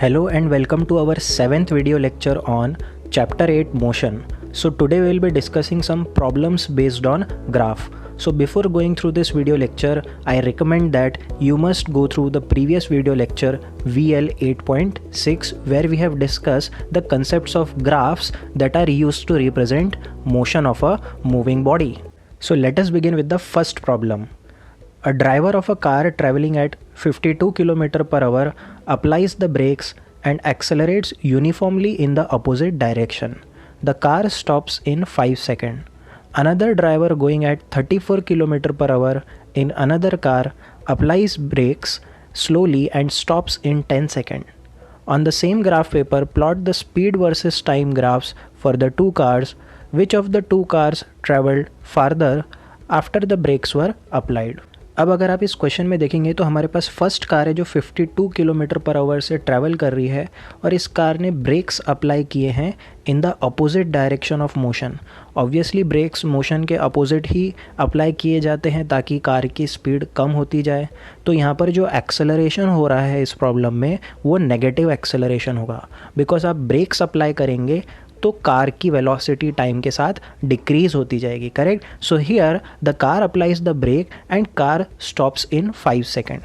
Hello and welcome to our 7th video lecture on chapter 8 motion. So today we will be discussing some problems based on graph. So before going through this video lecture, I recommend that you must go through the previous video lecture VL 8.6 where we have discussed the concepts of graphs that are used to represent motion of a moving body. So let us begin with the first problem. A driver of a car traveling at 52 km per hour applies the brakes and accelerates uniformly in the opposite direction. The car stops in 5 seconds. Another driver going at 34 km per hour in another car applies brakes slowly and stops in 10 seconds. On the same graph paper, plot the speed versus time graphs for the two cars. Which of the two cars traveled farther after the brakes were applied? अब अगर आप इस question में देखेंगे तो हमारे पास first car है जो 52 किलोमीटर पर आवर से ट्रैवल कर रही है और इस कार ने ब्रेक्स अप्लाई किए हैं in the opposite direction of motion. Obviously brakes motion के अपोजिट ही अप्लाई किए जाते हैं ताकि कार की स्पीड कम होती जाए. तो यहाँ पर जो एक्सेलरेशन हो रहा है इस प्रॉब्लम में वो नेगेटिव एक्सेलरेशन होगा बिकॉज आप ब्रेक्स अप्लाई करेंगे तो कार की वेलोसिटी टाइम के साथ डिक्रीज होती जाएगी. Correct. So here the car applies the brake and car stops in 5 second.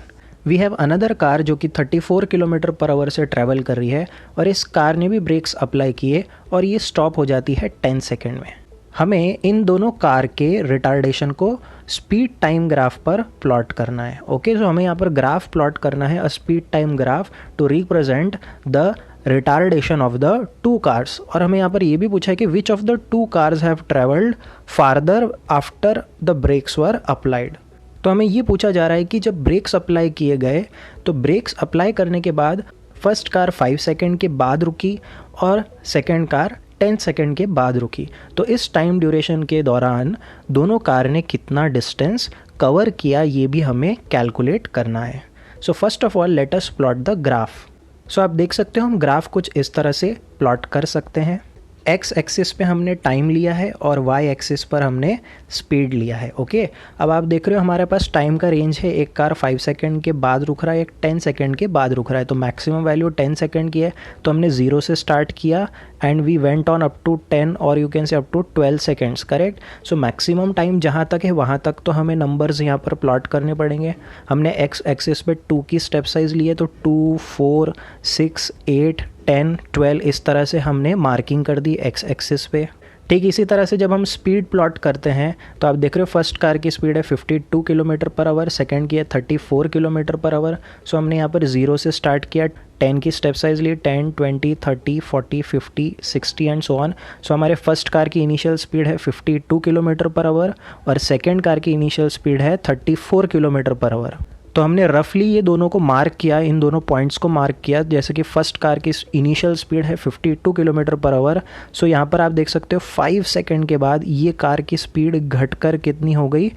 We have another car जो कि 34 किलोमीटर पर आवर से ट्रैवल कर रही है और इस कार ने भी ब्रेक्स अप्लाई किए और ये स्टॉप हो जाती है 10 सेकेंड में. हमें इन दोनों कार के रिटार्डेशन को स्पीड टाइम ग्राफ पर प्लॉट करना है. ओके, सो हमें यहाँ पर ग्राफ प्लॉट करना है, a speed time graph to represent the retardation of the two cars. और हमें यहाँ पर ये भी पूछा है कि which of the two cars have travelled farther after the brakes were applied. तो हमें ये पूछा जा रहा है कि जब ब्रेक्स अप्लाई किए गए तो ब्रेक्स अप्लाई करने के बाद फर्स्ट कार 5 सेकेंड के बाद रुकी और सेकेंड कार 10 सेकेंड के बाद रुकी. तो इस टाइम ड्यूरेशन के दौरान दोनों कार ने कितना डिस्टेंस कवर किया ये भी हमें कैलकुलेट करना है. So first of all let us plot the graph. So आप देख सकते हो हम ग्राफ कुछ इस तरह से प्लॉट कर सकते हैं. एक्स एक्सिस पे हमने टाइम लिया है और वाई एक्सिस पर हमने स्पीड लिया है. ओके, अब आप देख रहे हो हमारे पास टाइम का रेंज है. एक कार 5 सेकंड के बाद रुक रहा है, एक 10 सेकंड के बाद रुक रहा है. तो मैक्सिमम वैल्यू 10 सेकंड की है तो हमने 0 से स्टार्ट किया and we went on up to 10 और you can say up to 12 seconds. Correct. So maximum time जहाँ तक है वहाँ तक तो हमें नंबर्स यहाँ पर प्लॉट करने पड़ेंगे. हमने एक्स एक्सिस पे 2 की स्टेप साइज ली है तो 2, 4, 6, 8, 10, 12 इस तरह से हमने मार्किंग कर दी एक्स एक्सिस पे. ठीक इसी तरह से जब हम स्पीड प्लॉट करते हैं तो आप देख रहे हो फर्स्ट कार की स्पीड है 52 किलोमीटर पर आवर, सेकेंड की है 34 किलोमीटर पर आवर. सो हमने यहाँ पर 0 से स्टार्ट किया, 10 की स्टेप साइज ली, 10, 20, 30, 40, 50, 60 एंड सो ऑन. सो हमारे फर्स्ट कार की इनिशियल स्पीड है 52 किलोमीटर पर आवर और सेकेंड कार की इनिशियल स्पीड है 34 किलोमीटर पर आवर. तो हमने रफली ये दोनों को मार्क किया, इन दोनों पॉइंट्स को मार्क किया. जैसे कि फर्स्ट कार की इनिशियल स्पीड है 52 किलोमीटर पर आवर. सो यहाँ पर आप देख सकते हो 5 सेकेंड के बाद ये कार की स्पीड घटकर कितनी हो गई,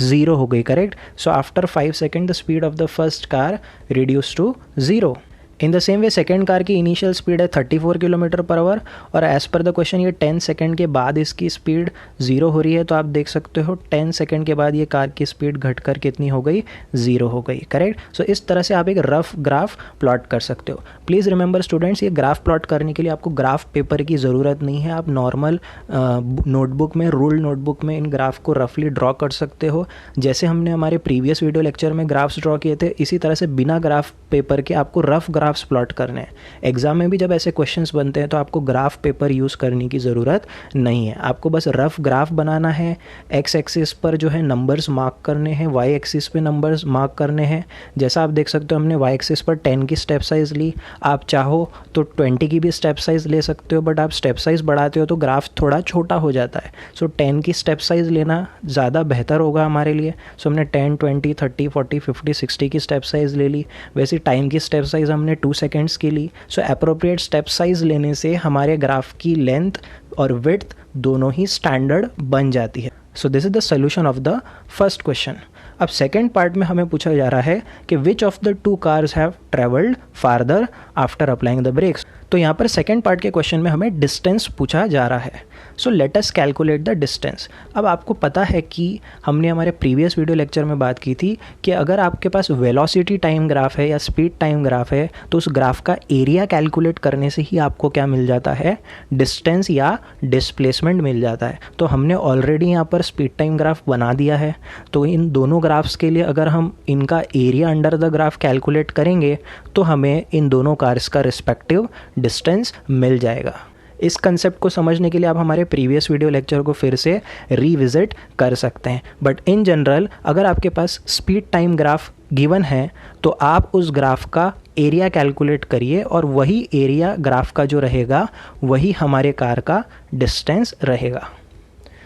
0 हो गई. Correct. So after 5 second the speed of the first car reduce to 0. In the same way second car की इनिशियल स्पीड है 34 किलोमीटर पर आवर और एज़ पर द क्वेश्चन ये 10 सेकेंड के बाद इसकी स्पीड 0 हो रही है. तो आप देख सकते हो 10 सेकेंड के बाद ये कार की स्पीड घटकर कितनी हो गई, 0 हो गई. करेक्ट. सो इस तरह से आप एक रफ ग्राफ प्लॉट कर सकते हो. प्लीज़ रिमेंबर स्टूडेंट्स, ये ग्राफ प्लॉट करने के लिए आपको ग्राफ पेपर की ज़रूरत नहीं है. आप नॉर्मल नोटबुक में, रूल्ड नोटबुक में इन ग्राफ को रफली ड्रॉ कर सकते हो. जैसे हमने हमारे प्रीवियस वीडियो लेक्चर में ग्राफ्स ड्रॉ किए थे इसी तरह से बिना ग्राफ पेपर के आपको रफ ग्राफ्स प्लॉट करने हैं. एग्जाम में भी जब ऐसे क्वेश्चंस बनते हैं तो आपको ग्राफ पेपर यूज़ करने की ज़रूरत नहीं है. आपको बस रफ ग्राफ बनाना है. एक्स एक्सिस पर जो है नंबर्स मार्क करने हैं, वाई एक्सिस पे नंबर्स मार्क करने हैं. जैसा आप देख सकते हो हमने वाई एक्सिस पर 10 की स्टेप साइज़ ली. आप चाहो तो 20 की भी स्टेप साइज़ ले सकते हो बट आप स्टेप साइज़ बढ़ाते हो तो ग्राफ थोड़ा छोटा हो जाता है. सो 10 की स्टेप साइज़ लेना ज़्यादा बेहतर होगा हमारे लिए. सो हमने 10, 20, 30, 40, 50, 60 की स्टेप साइज़ ले ली. वैसे टाइम की स्टेप साइज़ हमने 2 सेकेंड्स के लिए. सो एप्रोप्रिएट स्टेप साइज लेने से हमारे ग्राफ की लेंथ और विड्थ दोनों ही स्टैंडर्ड बन जाती है. So this is the solution of the first question. अब सेकेंड पार्ट में हमें पूछा जा रहा है कि which of the two cars have travelled farther after applying the brakes. तो यहाँ पर सेकेंड पार्ट के क्वेश्चन में हमें डिस्टेंस पूछा जा रहा है। सो let us calculate the distance. अब आपको पता है कि हमने हमारे प्रीवियस वीडियो लेक्चर में बात की थी कि अगर आपके पास वेलोसिटी टाइम ग्राफ है या स्पीड टाइम ग्राफ है तो उस ग्राफ का एरिया कैलकुलेट करने से ही आपको क्या मिल जाता है, डिस्टेंस या डिस्प्लेसमेंट मिल जाता है। तो हमने ऑलरेडी यहाँ पर स्पीड टाइम ग्राफ बना दिया है, तो इन दोनों ग्राफ्स के लिए अगर हम इनका area under the graph calculate करेंगे तो हमें इन दोनों कार्स का रिस्पेक्टिव डिस्टेंस मिल जाएगा। इस कंसेप्ट को समझने के लिए आप हमारे प्रीवियस वीडियो लेक्चर को फिर से रीविज़िट कर सकते हैं। बट इन जनरल अगर आपके पास स्पीड टाइम ग्राफ गिवन है तो आप उस ग्राफ का एरिया कैलकुलेट करिए और वही एरिया ग्राफ का जो रहेगा वही हमारे कार का डिस्टेंस रहेगा।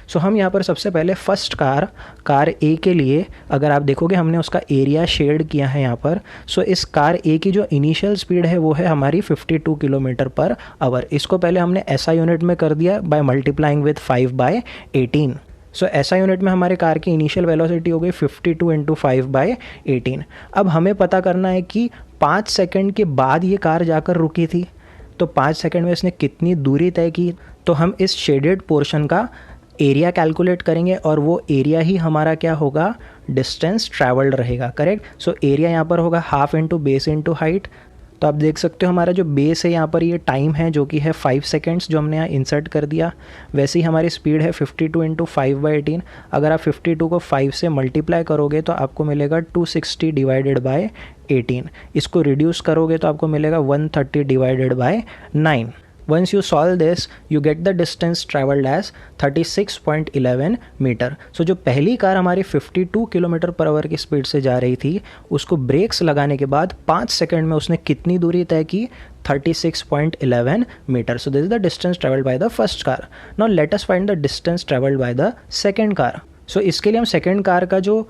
सो हम यहाँ पर सबसे पहले फर्स्ट कार ए के लिए अगर आप देखोगे हमने उसका एरिया शेड किया है यहाँ पर। सो इस कार ए की जो इनिशियल स्पीड है वो है हमारी 52 किलोमीटर पर आवर। इसको पहले हमने SI यूनिट में कर दिया by multiplying with 5/18। So SI unit में हमारे कार की इनिशियल वेलोसिटी हो गई 52 × 5/18। अब हमें पता करना है कि 5 सेकंड के बाद ये कार जाकर रुकी थी, तो 5 सेकंड में इसने कितनी दूरी तय की। तो हम इस शेडेड पोर्शन का एरिया कैलकुलेट करेंगे और वो एरिया ही हमारा क्या होगा, डिस्टेंस ट्रैवल्ड रहेगा। करेक्ट। सो एरिया यहाँ पर होगा half into base into height. तो आप देख सकते हो हमारा जो बेस है यहाँ पर ये टाइम है जो कि है 5 सेकेंड्स जो हमने यहाँ इंसर्ट कर दिया। वैसे ही हमारी स्पीड है 52 × 5/18। अगर आप 52 को 5 से मल्टीप्लाई करोगे तो आपको मिलेगा 260 / 18। इसको रिड्यूस करोगे तो आपको मिलेगा 130 / 9। Once you solve this, you get the distance traveled as 36.11 metre. So जो पहली कार हमारी 52 किलोमीटर पर आवर की स्पीड से जा रही थी उसको ब्रेक्स लगाने के बाद 5 सेकंड में उसने कितनी दूरी तय की, 36.11 metre. So this is the distance travelled by the first car. Now let us find the distance travelled by the second car. So इसके लिए हम सेकंड कार का जो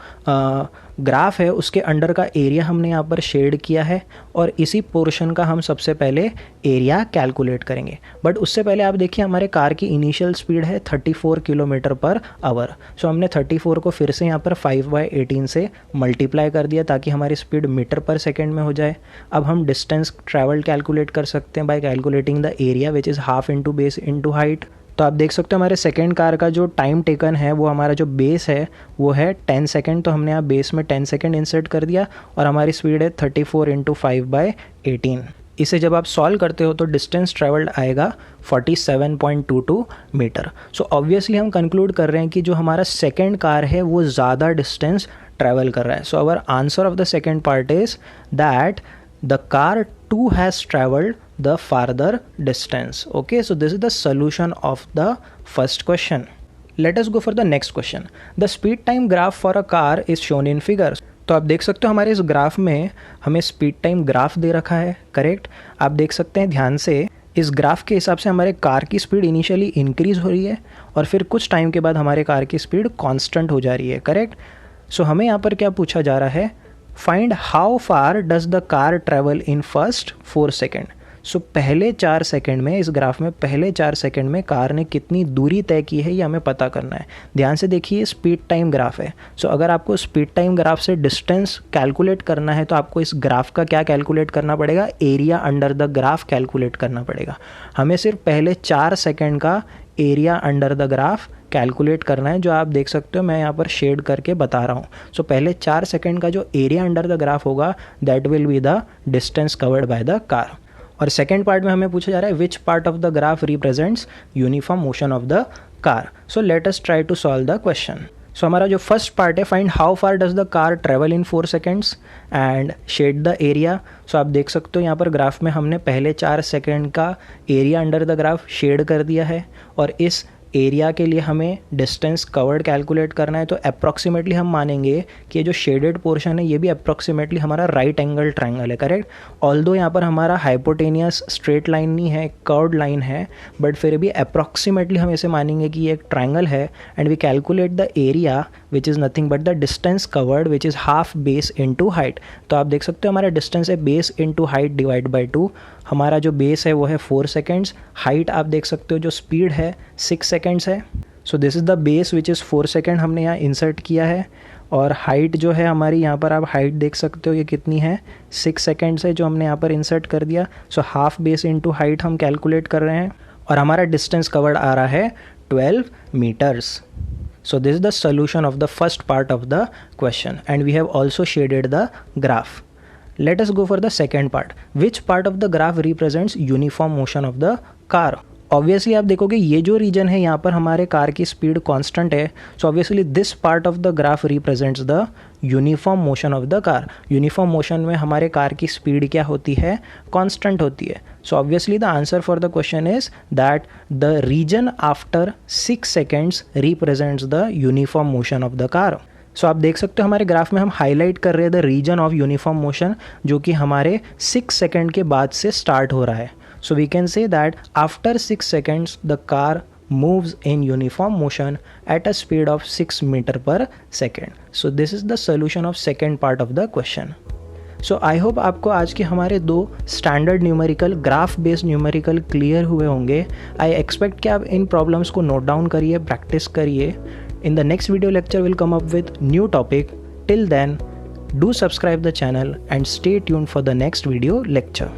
ग्राफ है उसके अंडर का एरिया हमने यहाँ पर शेड किया है और इसी पोर्शन का हम सबसे पहले एरिया कैलकुलेट करेंगे। बट उससे पहले आप देखिए हमारे कार की इनिशियल स्पीड है 34 किलोमीटर पर आवर। सो हमने 34 को फिर से यहाँ पर 5/18 से मल्टीप्लाई कर दिया ताकि हमारी स्पीड मीटर पर सेकेंड में हो जाए। अब हम डिस्टेंस ट्रैवल्ड कैलकुलेट कर सकते हैं bye calculating the area which is half into base into height. तो आप देख सकते हो हमारे सेकेंड कार का जो टाइम टेकन है वो हमारा जो बेस है वो है 10 सेकेंड। तो हमने यहाँ बेस में 10 सेकेंड इंसर्ट कर दिया और हमारी स्पीड है 34 × 5/18। इसे जब आप सॉल्व करते हो तो डिस्टेंस ट्रैवल्ड आएगा 47.22 मीटर। सो ऑब्वियसली हम कंक्लूड कर रहे हैं कि जो हमारा सेकेंड कार है वो ज़्यादा डिस्टेंस ट्रैवल कर रहा है। So our answer of the second part is that the car 2 has traveled the farther distance. Okay, so this is the solution of the first question. Let us go for the next question. The speed time graph for a car is shown in figures. तो आप देख सकते हो हमारे इस graph में हमें speed time graph दे रखा है। करेक्ट। आप देख सकते हैं ध्यान से इस ग्राफ के हिसाब से हमारे कार की स्पीड इनिशियली इंक्रीज़ हो रही है और फिर कुछ टाइम के बाद हमारे कार की स्पीड कांस्टेंट हो जा रही है। करेक्ट। सो हमें यहाँ पर क्या पूछा जा रहा है, find how far does the car travel in first 4 second. So पहले 4 सेकेंड में इस ग्राफ में पहले 4 सेकेंड में कार ने कितनी दूरी तय की है ये हमें पता करना है। ध्यान से देखिए स्पीड टाइम ग्राफ है। सो अगर आपको स्पीड टाइम ग्राफ से डिस्टेंस कैलकुलेट करना है तो आपको इस ग्राफ का क्या कैलकुलेट करना पड़ेगा, area under the graph calculate करना पड़ेगा। हमें सिर्फ पहले 4 सेकेंड का area under the graph calculate करना है, जो आप देख सकते हो मैं यहाँ पर शेड करके बता रहा हूँ। सो पहले 4 सेकेंड का जो एरिया अंडर द ग्राफ होगा that will be the distance covered by the car. और सेकेंड पार्ट में हमें पूछा जा रहा है which part of the graph represents uniform motion of the car. So let us try to solve the question. So हमारा जो first part है, find how far does the car travel in 4 seconds and shade the area. So आप देख सकते हो यहाँ पर graph में हमने पहले 4 सेकेंड का area under the graph shade कर दिया है और इस एरिया के लिए हमें डिस्टेंस कवर्ड कैलकुलेट करना है। तो अप्रॉक्सीमेटली हम मानेंगे कि ये जो शेडेड पोर्शन है ये भी अप्रॉक्सीमेटली हमारा राइट एंगल ट्रायंगल है। करेक्ट। ऑल्दो यहाँ पर हमारा हाइपोटेनियस स्ट्रेट लाइन नहीं है, कर्व्ड लाइन है, बट फिर भी अप्रॉक्सीमेटली हम इसे मानेंगे कि ये एक ट्रायंगल है and we calculate the area which is nothing but the distance covered which is half base into height. तो आप देख सकते हो हमारा डिस्टेंस है base into height divide by 2। हमारा जो बेस है वो है 4 सेकेंड्स, हाइट आप देख सकते हो जो स्पीड है 6 सेकेंड्स है। So this is the base which is 4 second हमने यहाँ इंसर्ट किया है और हाइट जो है हमारी, यहाँ पर आप हाइट देख सकते हो ये कितनी है, 6 सेकेंड्स है जो हमने यहाँ पर इंसर्ट कर दिया। So half base into height हम कैलकुलेट कर रहे हैं और हमारा डिस्टेंस कवर्ड आ रहा है 12 meters. So this is the solution of the first part of the question, and we have also shaded the graph. Let us go for the second part. Which part of the graph represents uniform motion of the car? Obviously आप देखोगे ये जो reason है यहाँ पर हमारे car की speed constant है, so obviously this part of the graph represents the uniform motion of the car. Uniform motion में हमारे कार की स्पीड क्या होती है, कांस्टेंट होती है। So obviously the answer for the question is that the region after 6 seconds represents the uniform motion of the car. So आप देख सकते हो हमारे ग्राफ में हम हाईलाइट कर रहे हैं the reason of uniform motion, जो कि हमारे 6 सेकेंड के बाद से स्टार्ट हो रहा है। So we can say that after 6 seconds the car moves in uniform motion at a speed of 6 meter per second. So this is the solution of second part of the question. So I hope आपको आज के हमारे 2 standard numerical, graph based numerical clear हुए होंगे। I expect कि आप इन problems को नोट डाउन करिए, प्रैक्टिस करिए। In the next video lecture will come up with new topic. Till then, do subscribe the channel and stay tuned for the next video lecture.